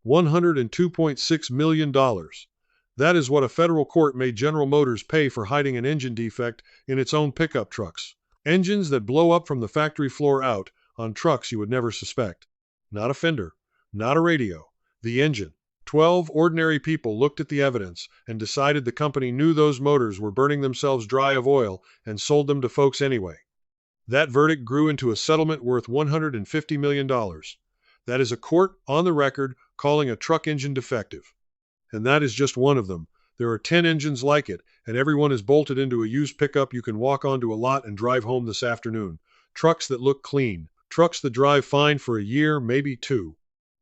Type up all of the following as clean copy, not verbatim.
$102.6 million. That is what a federal court made General Motors pay for hiding an engine defect in its own pickup trucks. Engines that blow up from the factory floor out on trucks you would never suspect. Not a fender, not a radio, the engine. 12 ordinary people looked at the evidence and decided the company knew those motors were burning themselves dry of oil and sold them to folks anyway. That verdict grew into a settlement worth $150 million. That is a court on the record calling a truck engine defective. And that is just one of them. There are 10 engines like it, and everyone is bolted into a used pickup you can walk onto a lot and drive home this afternoon. Trucks that look clean. Trucks that drive fine for a year, maybe 2.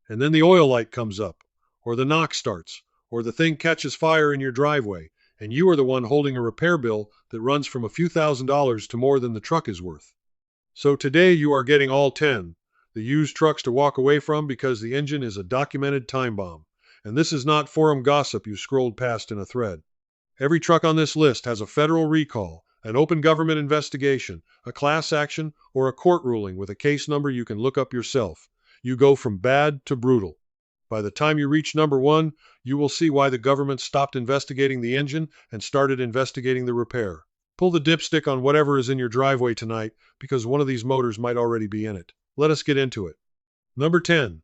And then the oil light comes up, or the knock starts, or the thing catches fire in your driveway, and you are the one holding a repair bill that runs from a few $1,000s to more than the truck is worth. So today you are getting all 10, the used trucks to walk away from because the engine is a documented time bomb. And this is not forum gossip you scrolled past in a thread. Every truck on this list has a federal recall, an open government investigation, a class action, or a court ruling with a case number you can look up yourself. You go from bad to brutal. By the time you reach number 1, you will see why the government stopped investigating the engine and started investigating the repair. Pull the dipstick on whatever is in your driveway tonight because one of these motors might already be in it. Let us get into it. Number 10.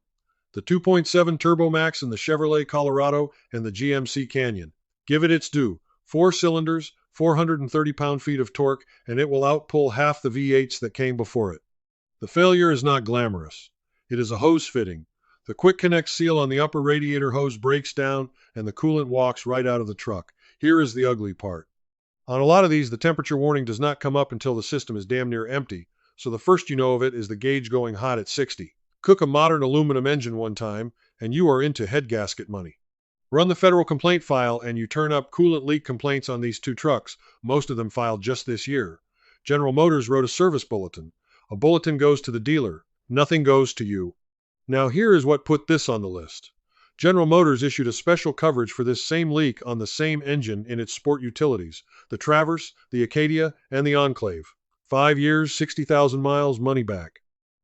The 2.7 Turbo Max in the Chevrolet Colorado and the GMC Canyon. Give it its due. 4 cylinders, 430 pound-feet of torque, and it will outpull half the V8s that came before it. The failure is not glamorous. It is a hose fitting. The quick connect seal on the upper radiator hose breaks down and the coolant walks right out of the truck. Here is the ugly part. On a lot of these, the temperature warning does not come up until the system is damn near empty, so the first you know of it is the gauge going hot at 60. Cook a modern aluminum engine one time, and you are into head gasket money. Run the federal complaint file, and you turn up coolant leak complaints on these 2 trucks, most of them filed just this year. General Motors wrote a service bulletin. A bulletin goes to the dealer. Nothing goes to you. Now here is what put this on the list. General Motors issued a special coverage for this same leak on the same engine in its sport utilities, the Traverse, the Acadia, and the Enclave. 5 years, 60,000 miles, money back.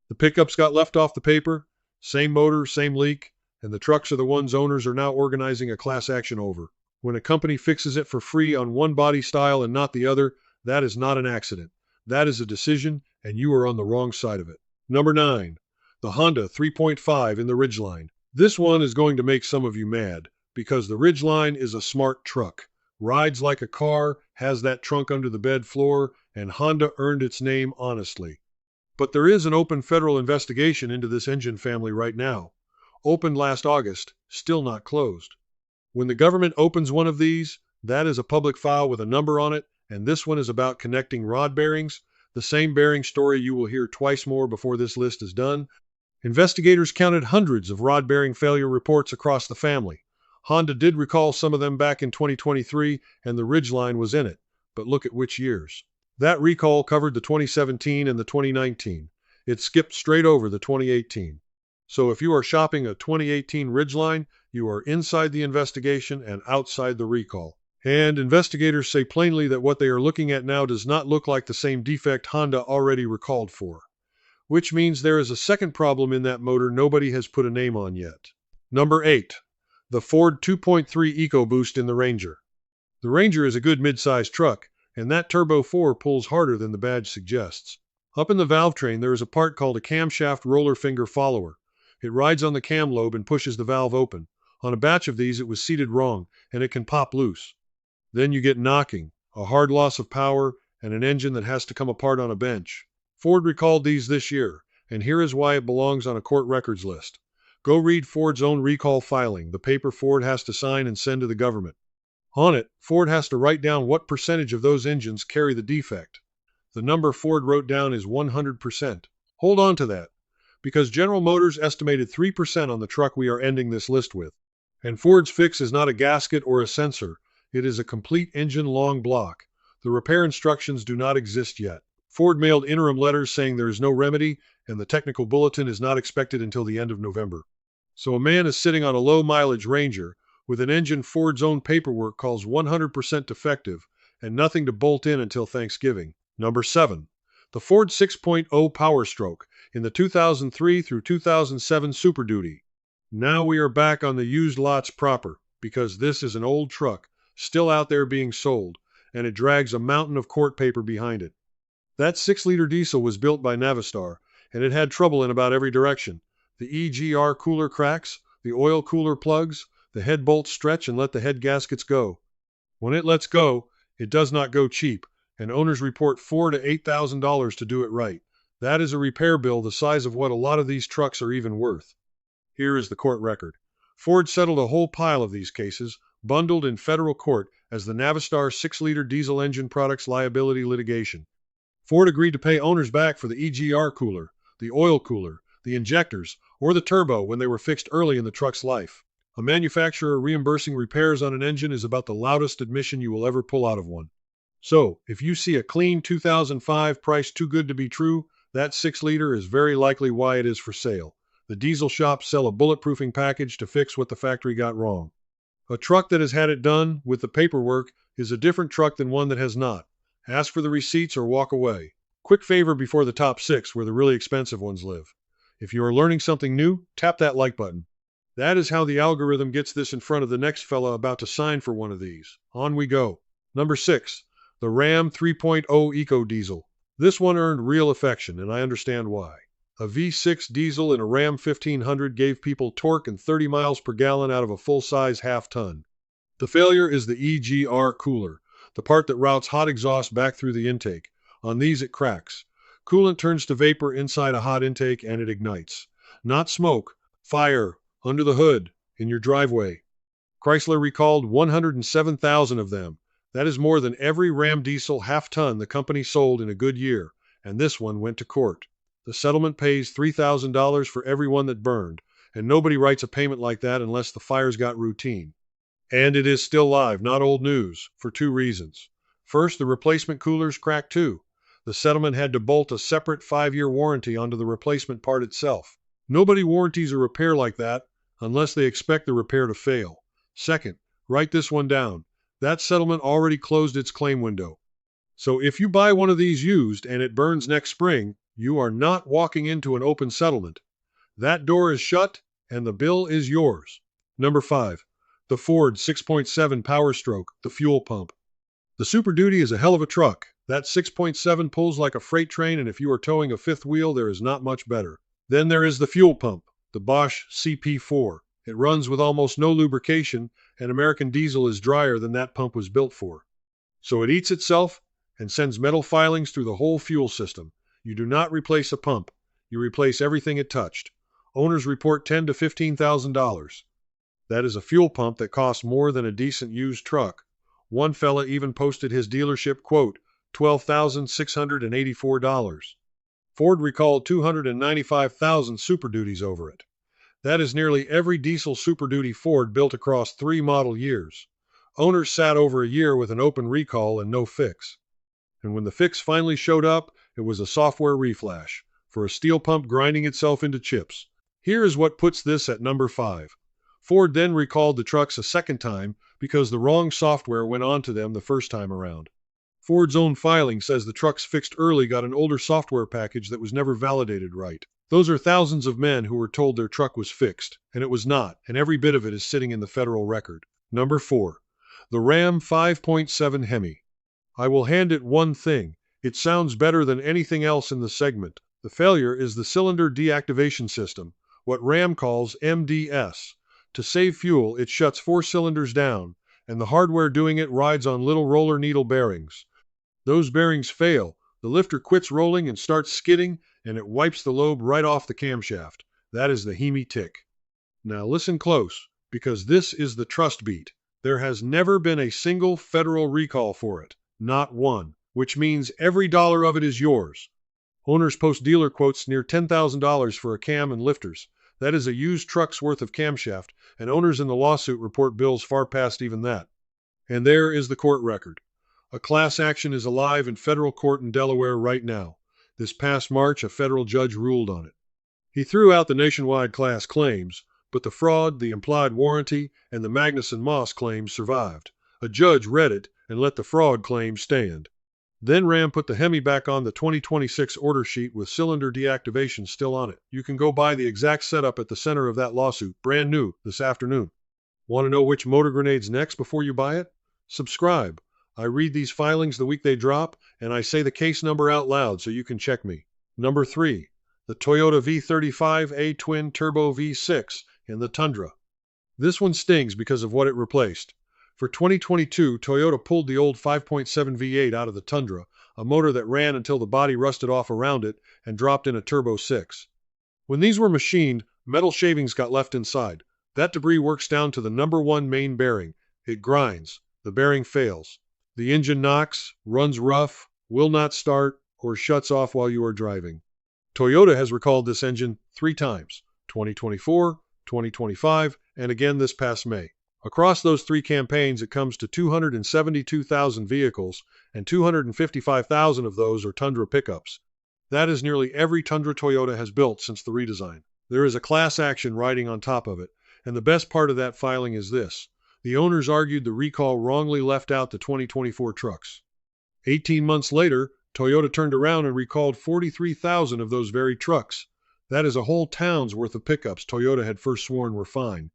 The pickups got left off the paper, same motor, same leak, and the trucks are the ones owners are now organizing a class action over. When a company fixes it for free on one body style and not the other, that is not an accident. That is a decision, and you are on the wrong side of it. Number 9. The Honda 3.5 in the Ridgeline. This one is going to make some of you mad, because the Ridgeline is a smart truck. Rides like a car, has that trunk under the bed floor, and Honda earned its name honestly. But there is an open federal investigation into this engine family right now. Opened last August, still not closed. When the government opens one of these, that is a public file with a number on it, and this one is about connecting rod bearings, the same bearing story you will hear twice more before this list is done. Investigators counted hundreds of rod bearing failure reports across the family. Honda did recall some of them back in 2023, and the Ridgeline was in it, but look at which years. That recall covered the 2017 and the 2019. It skipped straight over the 2018. So if you are shopping a 2018 Ridgeline, you are inside the investigation and outside the recall. And investigators say plainly that what they are looking at now does not look like the same defect Honda already recalled for. Which means there is a second problem in that motor nobody has put a name on yet. Number 8. The Ford 2.3 EcoBoost in the Ranger. The Ranger is a good mid-sized truck, and that Turbo 4 pulls harder than the badge suggests. Up in the valve train there is a part called a camshaft roller finger follower. It rides on the cam lobe and pushes the valve open. On a batch of these it was seated wrong, and it can pop loose. Then you get knocking, a hard loss of power, and an engine that has to come apart on a bench. Ford recalled these this year, and here is why it belongs on a court records list. Go read Ford's own recall filing, the paper Ford has to sign and send to the government. On it, Ford has to write down what percentage of those engines carry the defect. The number Ford wrote down is 100%. Hold on to that, because General Motors estimated 3% on the truck we are ending this list with. And Ford's fix is not a gasket or a sensor. It is a complete engine-long block. The repair instructions do not exist yet. Ford mailed interim letters saying there is no remedy, and the technical bulletin is not expected until the end of November. So a man is sitting on a low-mileage Ranger with an engine Ford's own paperwork calls 100% defective and nothing to bolt in until Thanksgiving. Number 7. The Ford 6.0 Power Stroke in the 2003 through 2007 Super Duty. Now we are back on the used lots proper, because this is an old truck, still out there being sold, and it drags a mountain of court paper behind it. That 6-liter diesel was built by Navistar, and it had trouble in about every direction. The EGR cooler cracks, the oil cooler plugs, the head bolts stretch and let the head gaskets go. When it lets go, it does not go cheap, and owners report $4,000 to $8,000 to do it right. That is a repair bill the size of what a lot of these trucks are even worth. Here is the court record. Ford settled a whole pile of these cases, bundled in federal court as the Navistar 6-liter diesel engine products liability litigation. Ford agreed to pay owners back for the EGR cooler, the oil cooler, the injectors, or the turbo when they were fixed early in the truck's life. A manufacturer reimbursing repairs on an engine is about the loudest admission you will ever pull out of one. So, if you see a clean 2005 price too good to be true, that 6-liter is very likely why it is for sale. The diesel shops sell a bulletproofing package to fix what the factory got wrong. A truck that has had it done with the paperwork is a different truck than one that has not. Ask for the receipts or walk away. Quick favor before the top 6 where the really expensive ones live. If you are learning something new, tap that like button. That is how the algorithm gets this in front of the next fella about to sign for one of these. On we go. Number 6. The Ram 3.0 Eco Diesel. This one earned real affection, and I understand why. A V6 diesel in a Ram 1500 gave people torque and 30 miles per gallon out of a full-size half-ton. The failure is the EGR cooler, the part that routes hot exhaust back through the intake. On these it cracks. Coolant turns to vapor inside a hot intake and it ignites. Not smoke, fire, under the hood, in your driveway. Chrysler recalled 107,000 of them. That is more than every Ram diesel half-ton the company sold in a good year, and this one went to court. The settlement pays $3,000 for every one that burned, and nobody writes a payment like that unless the fires got routine. And it is still live, not old news, for 2 reasons. First, the replacement coolers cracked too. The settlement had to bolt a separate 5-year warranty onto the replacement part itself. Nobody warranties a repair like that unless they expect the repair to fail. Second, write this one down. That settlement already closed its claim window. So if you buy one of these used and it burns next spring, you are not walking into an open settlement. That door is shut and the bill is yours. Number 5. The Ford 6.7 Power Stroke, the fuel pump. The Super Duty is a hell of a truck. That 6.7 pulls like a freight train, and if you are towing a fifth wheel, there is not much better. Then there is the fuel pump, the Bosch CP4. It runs with almost no lubrication, and American diesel is drier than that pump was built for. So it eats itself and sends metal filings through the whole fuel system. You do not replace a pump. You replace everything it touched. Owners report $10,000 to $15,000. That is a fuel pump that costs more than a decent used truck. One fella even posted his dealership quote, $12,684. Ford recalled 295,000 Super Duties over it. That is nearly every diesel Super Duty Ford built across 3 model years. Owners sat over a year with an open recall and no fix. And when the fix finally showed up, it was a software reflash for a steel pump grinding itself into chips. Here is what puts this at number 5. Ford then recalled the trucks a second time because the wrong software went onto them the first time around. Ford's own filing says the trucks fixed early got an older software package that was never validated right. Those are thousands of men who were told their truck was fixed, and it was not, and every bit of it is sitting in the federal record. Number 4. The Ram 5.7 Hemi. I will hand it one thing. It sounds better than anything else in the segment. The failure is the cylinder deactivation system, what Ram calls MDS. To save fuel, it shuts 4 cylinders down, and the hardware doing it rides on little roller needle bearings. Those bearings fail, the lifter quits rolling and starts skidding, and it wipes the lobe right off the camshaft. That is the Hemi tick. Now listen close, because this is the trust beat. There has never been a single federal recall for it. Not one, which means every dollar of it is yours. Owners post dealer quotes near $10,000 for a cam and lifters. That is a used truck's worth of camshaft, and owners in the lawsuit report bills far past even that. And there is the court record. A class action is alive in federal court in Delaware right now. This past March, a federal judge ruled on it. He threw out the nationwide class claims, but the fraud, the implied warranty, and the Magnuson-Moss claims survived. A judge read it and let the fraud claim stand. Then Ram put the Hemi back on the 2026 order sheet with cylinder deactivation still on it. You can go buy the exact setup at the center of that lawsuit, brand new, this afternoon. Want to know which motor grenade's next before you buy it? Subscribe. I read these filings the week they drop, and I say the case number out loud so you can check me. Number 3. The Toyota V35A Twin Turbo V6 in the Tundra. This one stings because of what it replaced. For 2022, Toyota pulled the old 5.7 V8 out of the Tundra, a motor that ran until the body rusted off around it, and dropped in a Turbo 6. When these were machined, metal shavings got left inside. That debris works down to the number 1 main bearing. It grinds. The bearing fails. The engine knocks, runs rough, will not start, or shuts off while you are driving. Toyota has recalled this engine 3 times, 2024, 2025, and again this past May. Across those 3 campaigns, it comes to 272,000 vehicles, and 255,000 of those are Tundra pickups. That is nearly every Tundra Toyota has built since the redesign. There is a class action riding on top of it, and the best part of that filing is this. The owners argued the recall wrongly left out the 2024 trucks. 18 months later, Toyota turned around and recalled 43,000 of those very trucks. That is a whole town's worth of pickups Toyota had first sworn were fine.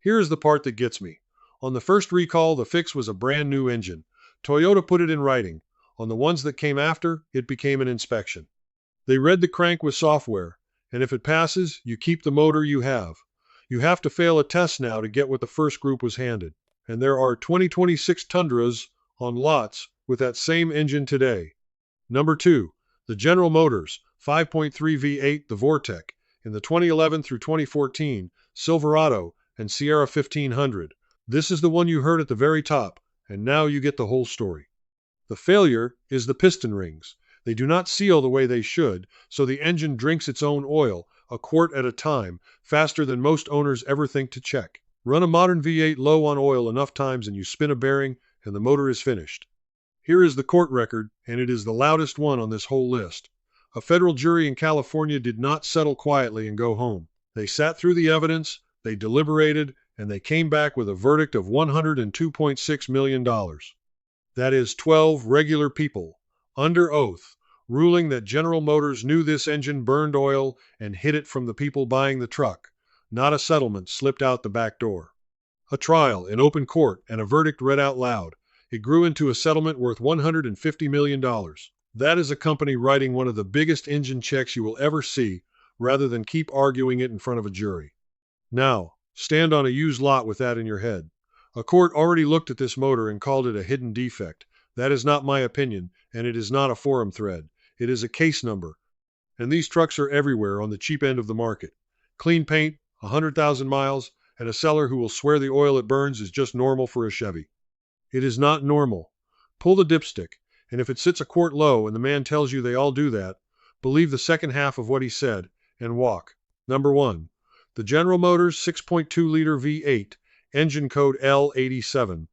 Here is the part that gets me. On the first recall, the fix was a brand new engine. Toyota put it in writing. On the ones that came after, it became an inspection. They read the crank with software, and if it passes, you keep the motor you have. You have to fail a test now to get what the first group was handed. And there are 2026 Tundras on lots with that same engine today. Number 2, the General Motors 5.3 V8, the Vortec, in the 2011 through 2014 Silverado and Sierra 1500. This is the one you heard at the very top, and now you get the whole story. The failure is the piston rings. They do not seal the way they should, so the engine drinks its own oil, a quart at a time, faster than most owners ever think to check. Run a modern V8 low on oil enough times and you spin a bearing, and the motor is finished. Here is the court record, and it is the loudest one on this whole list. A federal jury in California did not settle quietly and go home. They sat through the evidence, they deliberated, and they came back with a verdict of $102.6 million. That is 12 regular people, under oath, ruling that General Motors knew this engine burned oil and hid it from the people buying the truck, not a settlement slipped out the back door. A trial in open court and a verdict read out loud. It grew into a settlement worth $150 million. That is a company writing one of the biggest engine checks you will ever see, rather than keep arguing it in front of a jury. Now, stand on a used lot with that in your head. A court already looked at this motor and called it a hidden defect. That is not my opinion, and it is not a forum thread. It is a case number. And these trucks are everywhere on the cheap end of the market. Clean paint, 100,000 miles, and a seller who will swear the oil it burns is just normal for a Chevy. It is not normal. Pull the dipstick, and if it sits a quart low and the man tells you they all do that, believe the second half of what he said and walk. Number 1. The General Motors 6.2-liter V8, engine code L87.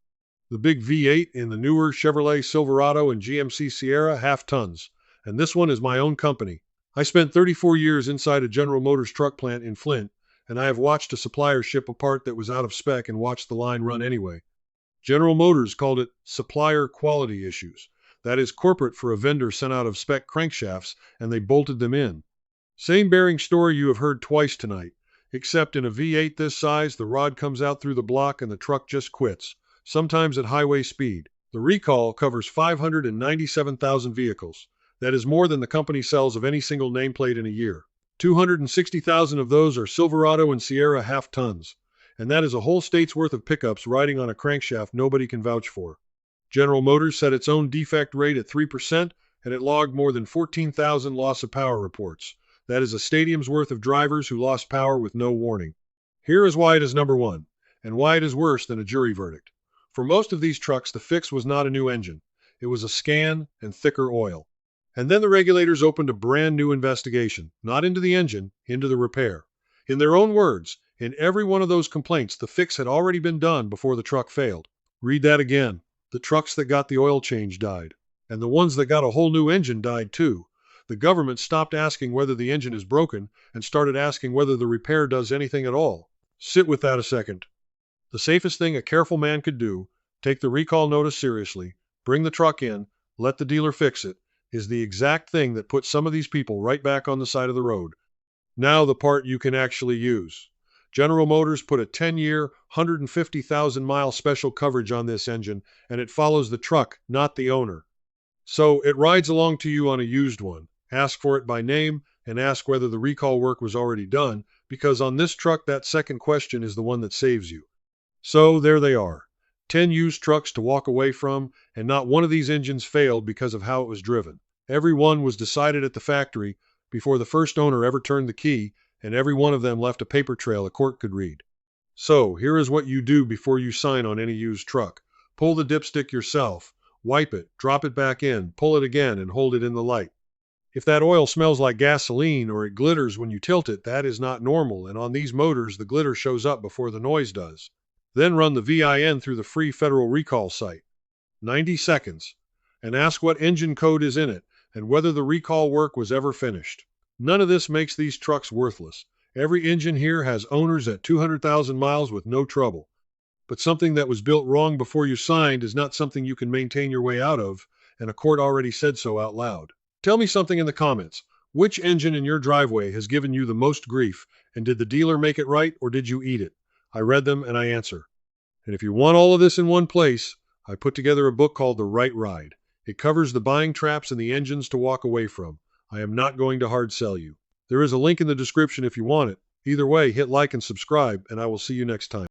The big V8 in the newer Chevrolet Silverado and GMC Sierra half tons, and this one is my own company. I spent 34 years inside a General Motors truck plant in Flint, and I have watched a supplier ship a part that was out of spec and watched the line run anyway. General Motors called it supplier quality issues. That is corporate for a vendor sent out of spec crankshafts, and they bolted them in. Same bearing story you have heard twice tonight, except in a V8 this size, the rod comes out through the block and the truck just quits, sometimes at highway speed. The recall covers 597,000 vehicles. That is more than the company sells of any single nameplate in a year. 260,000 of those are Silverado and Sierra half tons, and that is a whole state's worth of pickups riding on a crankshaft nobody can vouch for. General Motors set its own defect rate at 3%, and it logged more than 14,000 loss of power reports. That is a stadium's worth of drivers who lost power with no warning. Here is why it is number 1, and why it is worse than a jury verdict. For most of these trucks, the fix was not a new engine. It was a scan and thicker oil. And then the regulators opened a brand new investigation, not into the engine, into the repair. In their own words, in every one of those complaints, the fix had already been done before the truck failed. Read that again. The trucks that got the oil change died. And the ones that got a whole new engine died too. The government stopped asking whether the engine is broken and started asking whether the repair does anything at all. Sit with that a second. The safest thing a careful man could do, take the recall notice seriously, bring the truck in, let the dealer fix it, is the exact thing that put some of these people right back on the side of the road. Now the part you can actually use. General Motors put a 10-year, 150,000-mile special coverage on this engine, and it follows the truck, not the owner. So it rides along to you on a used one. Ask for it by name and ask whether the recall work was already done, because on this truck that second question is the one that saves you. So there they are. 10 used trucks to walk away from, and not one of these engines failed because of how it was driven. Every one was decided at the factory before the first owner ever turned the key, and every one of them left a paper trail a court could read. So here is what you do before you sign on any used truck. Pull the dipstick yourself, wipe it, drop it back in, pull it again, and hold it in the light. If that oil smells like gasoline or it glitters when you tilt it, that is not normal, and on these motors the glitter shows up before the noise does. Then run the VIN through the free federal recall site. 90 seconds. And ask what engine code is in it and whether the recall work was ever finished. None of this makes these trucks worthless. Every engine here has owners at 200,000 miles with no trouble. But something that was built wrong before you signed is not something you can maintain your way out of, and a court already said so out loud. Tell me something in the comments. Which engine in your driveway has given you the most grief, and did the dealer make it right or did you eat it? I read them and I answer. And if you want all of this in one place, I put together a book called The Right Ride. It covers the buying traps and the engines to walk away from. I am not going to hard sell you. There is a link in the description if you want it. Either way, hit like and subscribe, and I will see you next time.